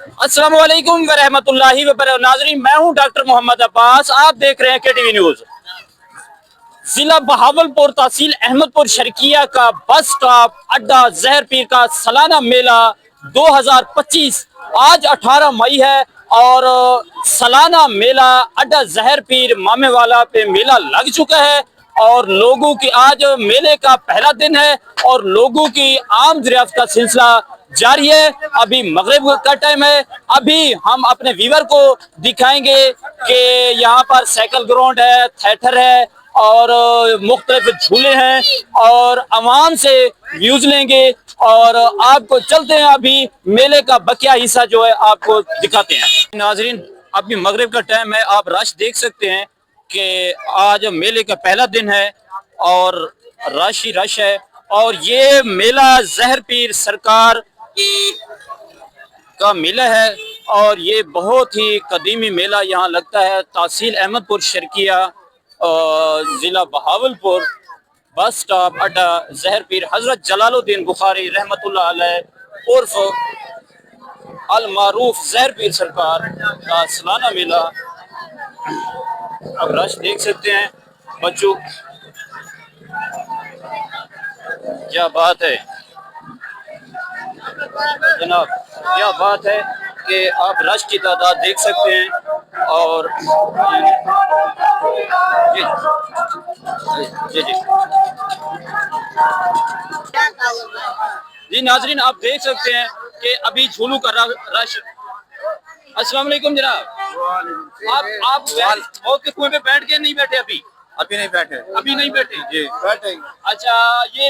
अस्सलाम वालेकुम व रहमतुल्लाहि व बरकातहू। नाज़रीन, मैं हूं डॉक्टर मोहम्मद अब्बास। आप देख रहे हैं केटीवी न्यूज। जिला बहावलपुर तहसील अहमदपुर शर्किया का बस स्टॉप अड्डा जहर पीर का सालाना मेला 2025 आज 18 मई है और सालाना मेला अड्डा जहर पीर मामे वाला पे मेला लग चुका है और लोगों की आज मेले का पहला दिन है और लोगों की आम दरियाफ्त का सिलसिला जारी है। अभी मगरिब का टाइम है। अभी हम अपने व्यूवर को दिखाएंगे कि यहाँ पर साइकिल ग्राउंड है, थिएटर है और मुख्तलिफ झूले हैं और आवाम से व्यूज लेंगे और आपको चलते हैं अभी मेले का बकिया हिस्सा जो है आपको दिखाते हैं। नाजरीन, अभी मगरिब का टाइम है। आप रश देख सकते हैं कि आज मेले का पहला दिन है और रश ही रश है और ये मेला जहर पीर सरकार का मेला है और ये बहुत ही कदीमी मेला यहाँ लगता है। तहसील अहमदपुर शर्किया जिला बहावलपुर बस स्टॉप अड्डा जहर पीर हजरत जलालुद्दीन बुखारी रहमतुल्लाह अलैह उर्फ अल मारूफ जहर पीर सरकार का सालाना मेला। अब रश देख सकते हैं बच्चों, क्या बात है जनाब, क्या बात है कि आप रश की तादाद देख सकते हैं और जी जी जी जी नाजरीन, आप देख सकते हैं कि अभी झूलू का रश। अस्सलाम वालेकुम जनाब, आप मौत के कुएं पे बैठ के नहीं बैठे? अभी नहीं बैठे, अभी नहीं बैठे जी, बैठेंगे। अच्छा, ये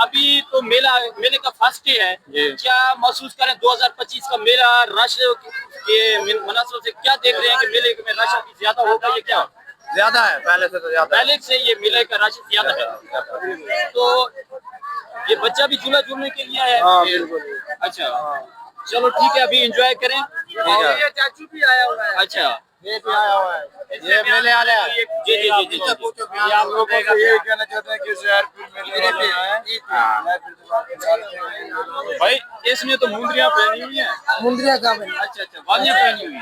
अभी तो मेले का फर्स्ट डे है, क्या महसूस करें 2025 का मेला रश के मुनासिब से क्या देख रहे हैं कि मेले में रश अभी ज्यादा होगा? ये क्या ज्यादा है? पहले से तो ज्यादा, पहले से ये मेले का रश ज्यादा है। तो ये बच्चा भी झूला झूलने के लिए आया है? हाँ, बिल्कुल। अच्छा, चलो ठीक है, अभी एंजॉय करें। ये चाचू भी आया हुआ है। अच्छा, ये भी आया हुआ है, ये मेले वाले हैं। जी जी जी जी, ये आप लोगों को ये कहना चाहते हैं कि जहरपुर मेले में आए भाई। इसने तो मुंदरियां पहनी हुई है। मुंदरियां कहाँ पहनी? अच्छा अच्छा, वालियां पहनी हुई है।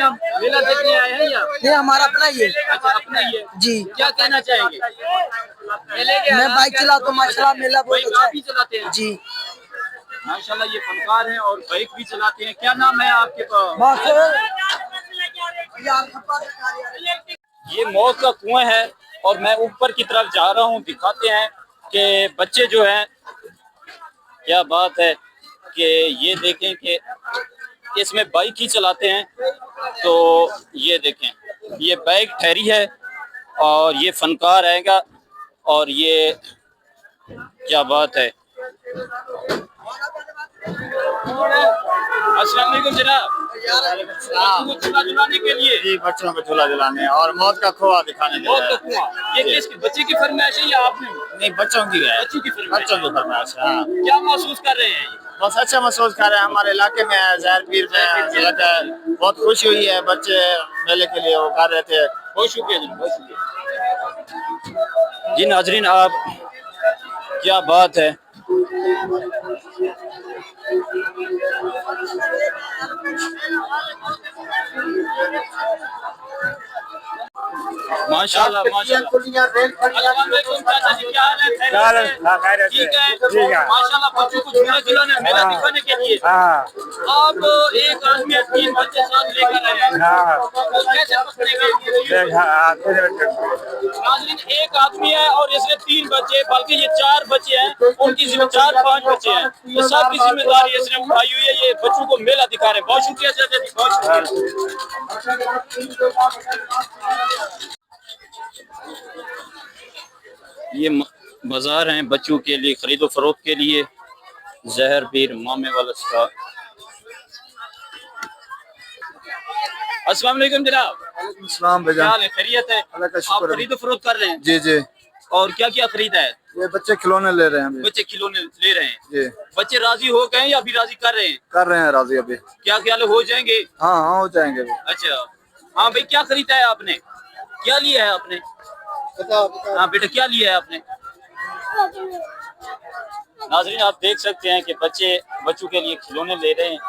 आप मेला देखने आए हैं या? ये हमारा अपना ही है। अच्छा, अपना ही है जी। क्या कहना चाहेंगे? मैं बाइक चलाता हूँ माशाल्लाह, मेला बहुत अच्छा है। चलाते हैं जी माशाल्लाह, ये फनकार हैं और बाइक भी चलाते हैं। क्या नाम है आपके पास? ये मौत का कुआं है और मैं ऊपर की तरफ जा रहा हूँ। दिखाते हैं कि बच्चे जो हैं, क्या बात है कि ये देखें कि इसमें बाइक ही चलाते हैं। तो ये देखें, ये बाइक ठहरी है और ये फनकार आएगा और ये क्या बात है। अस्सलाम वालेकुम जनाब, बच्चों को झूला झुलाने के लिए? जी, बच्चों को झूला झुलाने और मौत का कुआं दिखाने के लिए। मौत का कुआं, ये किस बच्चे की फरमाइश है या आपने? नहीं, बच्चों की है। बच्चों की फरमाइश है। हाँ। क्या महसूस कर रहे हैं? बस अच्छा महसूस कर रहे हैं। हमारे इलाके में जहर पीर में बहुत खुशी हुई है। बच्चे मेले के लिए वो कर रहे थे। बहुत शुक्रिया जी, बहुत शुक्रिया जी। नाजरीन, आप क्या बात है, माशाल्लाह माशाल्लाह। चाचा जी, क्या हाल है? ठीक है माशाल्लाह। बच्चों को झूला झुलाने मेला दिखाने के लिए आप एक आदमी 3 बच्चे साथ लेकर आए हैं, तो कैसे पकड़ेंगे? नाज़रीन, एक आदमी है और इसने 3 बच्चे, बल्कि ये 4 बच्चे हैं, उनकी 4-5 बच्चे हैं, तो सबकी जिम्मेदारी इसने उठाई हुई है। ये बच्चों को मेला दिखा रहे हैं। बहुत शुक्रिया चाचा जी, बहुत शुक्रिया। ये बाजार हैं बच्चों के लिए, खरीदो फरोख्त के लिए। जहर पीर मामे वाला स्टॉल। अस्सलाम वालेकुम जनाब। अस्सलाम भाईजान, क्या हाल है? खैरियत है? आप खरीदो फरोख्त कर रहे हैं? जी जी। और क्या क्या खरीदा है? ये बच्चे खिलौने ले रहे हैं। बच्चे खिलौने ले रहे हैं जी। बच्चे राजी हो गए या अभी राजी कर रहे हैं? कर रहे हैं राजी अभी। क्या ख्याल हो जाएंगे? हाँ हाँ, हो जाएंगे। अच्छा, हाँ भाई, क्या खरीदा है आपने? क्या लिया है आपने? हाँ बेटा, क्या लिया है आपने? नाजरीन आप देख सकते हैं कि बच्चों के लिए खिलौने ले रहे हैं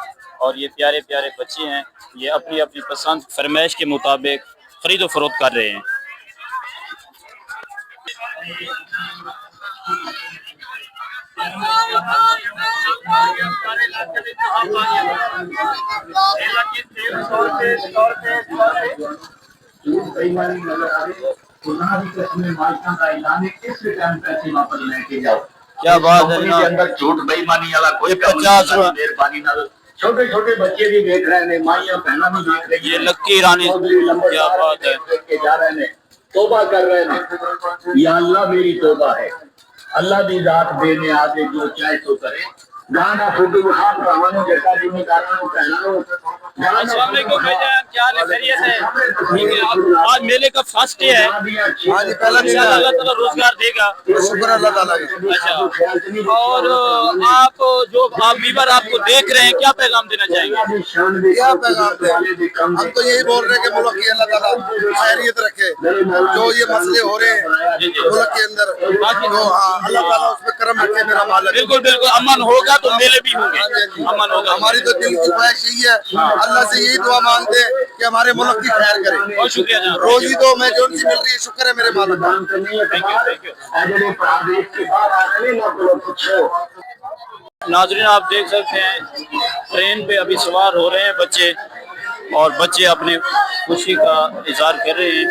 और ये प्यारे प्यारे बच्चे हैं, ये अपनी अपनी पसंद फरमाइश के मुताबिक खरीदो फरोख्त कर रहे हैं। क्या बात है ना, अंदर झूठ बेईमानी वाला कोई 50 मेहरबानी नाल छोटे छोटे बच्चे भी देख रहे हैं, माइयां बहना भी देख रही ये लक्की रानी, क्या बात है। के जा रहे हैं, तौबा कर रहे हैं, या अल्लाह मेरी तौबा है, अल्लाह दी जात देने आगे जो चाहे तो करे। गाना फोटो खान रवानो जैसा जी में गाना कहना। अस्सलाम वालेकुम भाईजान, क्या हाल है, खैरियत है? ठीक है, आज मेले का फर्स्ट डे है। हाँ जी, पहला दिन इंशाअल्लाह अल्लाह ताला रोजगार देगा। शुक्र अल्लाह ताला का। अच्छा, और आप वीवर आपको देख रहे हैं, क्या पैगाम देना चाहेंगे? क्या पैगाम दे, हम तो यही बोल रहे हैं कि मुल्क की अल्लाह ताला खैरियत रखे। जो ये मसले हो रहे हैं मुल्क के अंदर, जो अल्लाह ताला उस पर करम रखे मेरा मालिक। बिल्कुल बिल्कुल, अमन होगा तो मेले भी होंगे, हाँ जी, अमन होगा। हमारी तो दिल की ख्वाहिश यही है, अल्लाह से यही दुआ मांगते हैं कि हमारे मुल्क की खैर करे। बहुत शुक्रिया जनाब। रोजी तो मैं जो सी मिल रही है, शुक्र है मेरे मालिक का। Thank you, thank you. नाजरीन आप देख सकते हैं ट्रेन पे अभी सवार हो रहे हैं बच्चे, और बच्चे अपने खुशी का इजहार कर रहे हैं।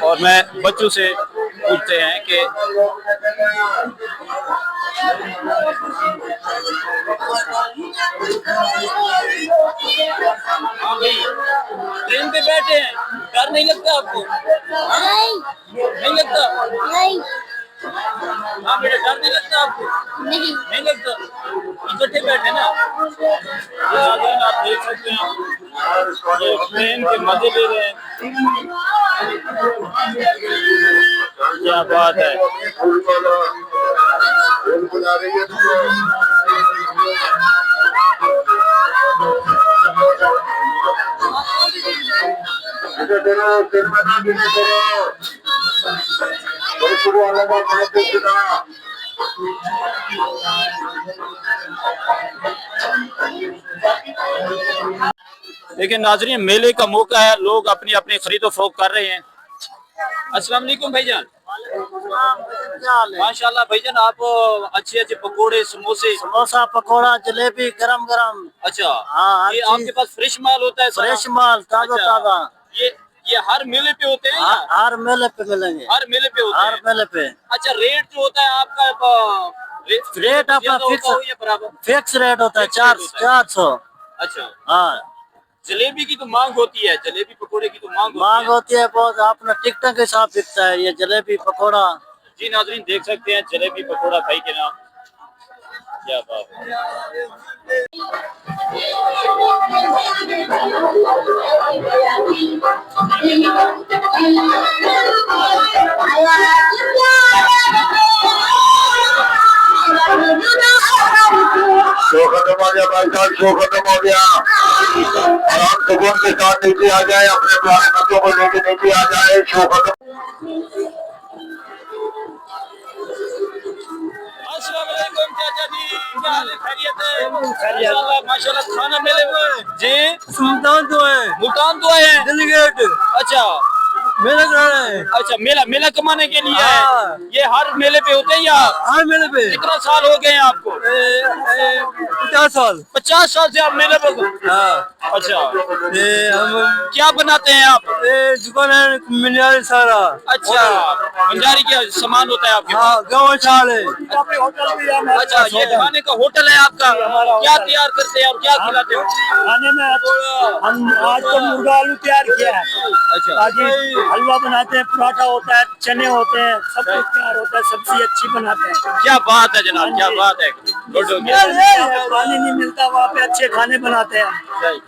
और मैं बच्चों से पूछते हैं कि हाँ भाई, ट्रेन पे बैठे हैं, डर नहीं लगता आपको? नहीं लगता? नहीं हाँ बेटा, डर नहीं लगता आपको? नहीं नहीं लगता, इकट्ठे बैठे ना। ये नाज़रीन आप देख सकते हैं, ये ट्रेन के मजे ले रहे हैं। क्या बात है। लेकिन नाजरीन मेले का मौका है, लोग अपनी अपनी खरीदो फरोख्त कर रहे हैं। अस्सलाम वालेकुम भाईजान। माशाल्लाह भाईजान, आप अच्छे अच्छे पकोड़े, समोसे, समोसा, पकोड़ा, जलेबी गरम गरम। अच्छा हाँ, ये आपके पास फ्रेश माल होता है सारा? फ्रेश माल, ताजा अच्छा, ताजा। ये हर मेले पे होते हैं या? हर मेले पे मिलेंगे, हर मेले पे होते हर हैं। मेले पे। अच्छा, रेट जो होता है आपका रेट अपना ज्यादा होता हो या बराबर? फिक्स रेट होता है, फिक्स रेट होता है। 400। अच्छा, हाँ, जलेबी की तो मांग होती है, जलेबी पकोड़े की तो मांग मांग होती है। होती है बहुत, अपना टिकटों के साथ बिकता है ये जलेबी पकोड़ा। जी नाजरीन देख सकते हैं जलेबी पकोड़ा भाई के नाम। क्या बात है। शो खत्म हो गया भाई साहब, शो खत्म हो गया। आराम सुकून के साथ नीचे आ जाए, अपने प्यारे बच्चों को लेके नीचे आ जाए। शो खत्म। अस्सलाम वालेकुम चाचा जी, क्या हाल है, खैरियत है? माशाल्लाह माशाल्लाह। खाना मिले हुए जी? सुल्तान तो है, मुल्तान तो आए हैं। दिल्ली गेट अच्छा मेला कराना है। अच्छा, मेला कमाने के लिए हाँ। है। ये हर मेले पे होते हैं या? हर मेले पे। कितना साल हो गए हैं आपको? 50 साल। 50 साल से आप मेले पे? हाँ, अच्छा, ये हम क्या बनाते हैं आप? दुकान है मिनार सारा। अच्छा, बंजारी का सामान होता है आपके पास? हाँ, गाँव चाल है। अच्छा, ये खाने का होटल है आपका? क्या तैयार करते हैं और क्या खिलाते हो? खाने में हम आज तो मुर्गा आलू तैयार किया है। अच्छा, बाकी हलवा बनाते हैं, पराठा होता है, चने होते हैं, सब कुछ तैयार होता है, सब्जी अच्छी बनाते हैं। क्या बात है जनाब, क्या बात है। गुड हो गया। खाने नहीं मिलता वहाँ पे अच्छे खाने बनाते हैं। सही।